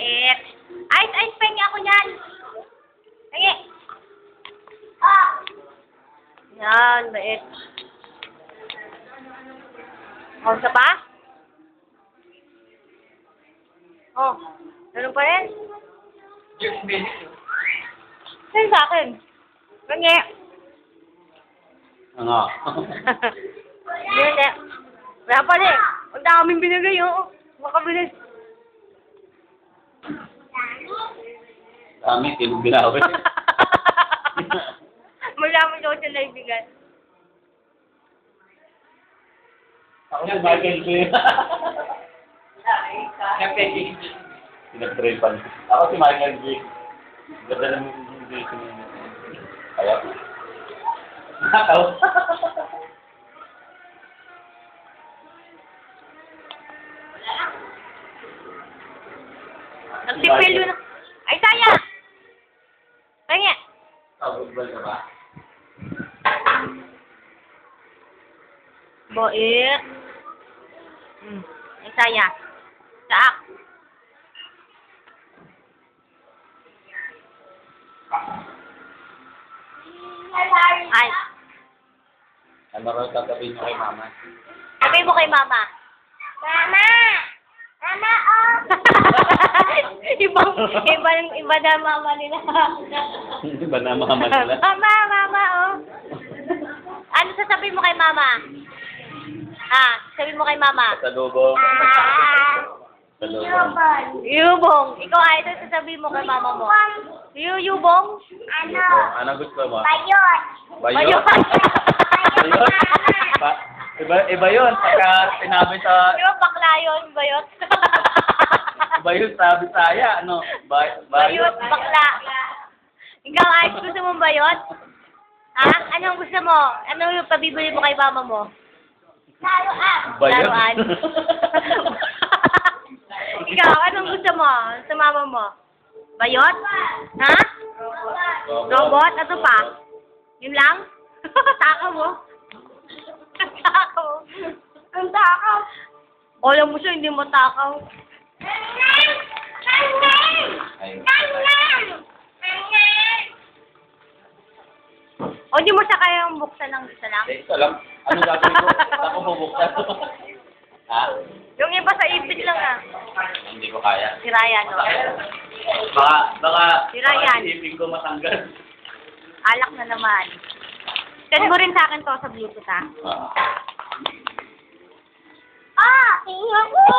Bait. Ice, pengi ako niyan. Pengi. Ah. Yan, bait. O, isa pa? Oh, ganun pa rin? Sa'yo sa akin. Pengi. Ano? Yan eh. Wala pa rin. Ang daming binigay, oh. Makabilis. Dami, tinong binawi. Malaman ko siya naibigan. Ako si Michael G. Pinag-tripan. Ako si Michael G. Ganda ng English niya. Kaya po. Nakaw. Nagtipil yun. Ay, saya! Pengi. Football ka ba? Boit. Ay, saya. Saak. Ay. Ano rin sasabihin niyo kay mama? Sabihin mo kay mama. Mama! Mama, oh! iba na mama nila. Iba na mama nila. Mama, oh! Ano sasabihin mo kay mama? Sabihin mo kay mama. Pasalubong. Pasalubong. Yubong. Ikaw ay sasabihin mo kay mama mo. Yubong? Ano? Ano gusto mo? Bayot. Bayot? Iba yun. Pagka sinabi sa... Di ba bakla yun, bayot? Iba yun sa Bisaya. Ano? Bayot, bakla. Ikaw ay gusto mo bayot? Anong gusto mo? Ano yung pabibili mo kay mama mo? Laruan. Bayot. Laruan. Ikaw, anong gusto mo sa mama mo? Bayot? Robot? Ano pa? Yun lang? Takaw mo? Takaw. Ang takaw. Alam mo siya, hindi mo takaw. O, di mo siya kayang buksan ng isa lang? Ito lang. Ano gagawin ko? Ako bubuksan. Ha? Yung iba sa ipit lang Hindi ko kaya. Si Ryan, no? Baka Si Ryan. isipin ko matanggal. Alak na naman. Send mo rin sa akin to sa Bluetooth, ha? Tingnan ko!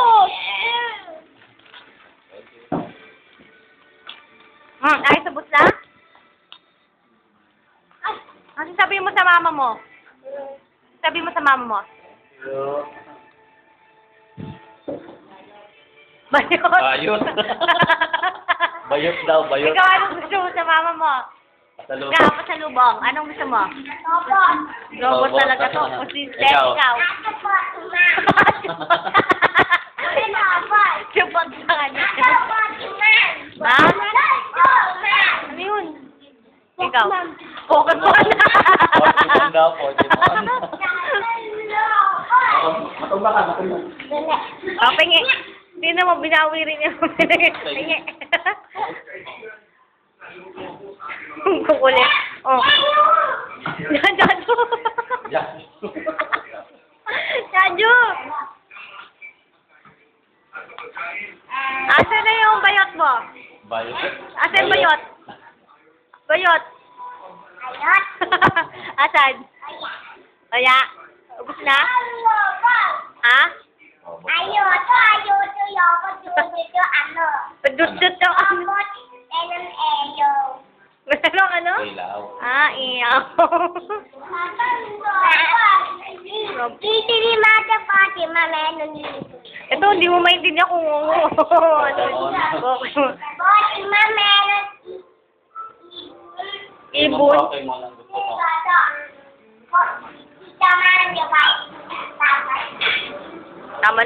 Ay, sabot na? Ano sabihin mo sa mama mo? Sabihin mo sa mama mo? Bayot. Bayot. Bayot daw, bayot. Ikaw, anong gusto mo sa mama mo? Pasalubong. Ikaw, pasalubong. Anong gusto mo? Robot. Robot talaga to. Consistent. Ikaw. Robot sa kanya. Ha? Ano yun? Ikaw. Pokemon. Pokemon daw, Pokemon. Matumba ka, matumba. Pingi. Hindi na mo, binawi rin niya. Pingi. Kukulit. Oh. Jaju. Jaju. Asan na yung bayot mo? Bayot. Asan bayot? Bayot. Bayot. Asan? Kaya? Ubus na? Ha? Padudot daw ano? Anong ano? Ilaw. Iyaw. Ito, hindi mo maintindihan kung ano. Ibon. Pokemon ang gusto mo. Tama na.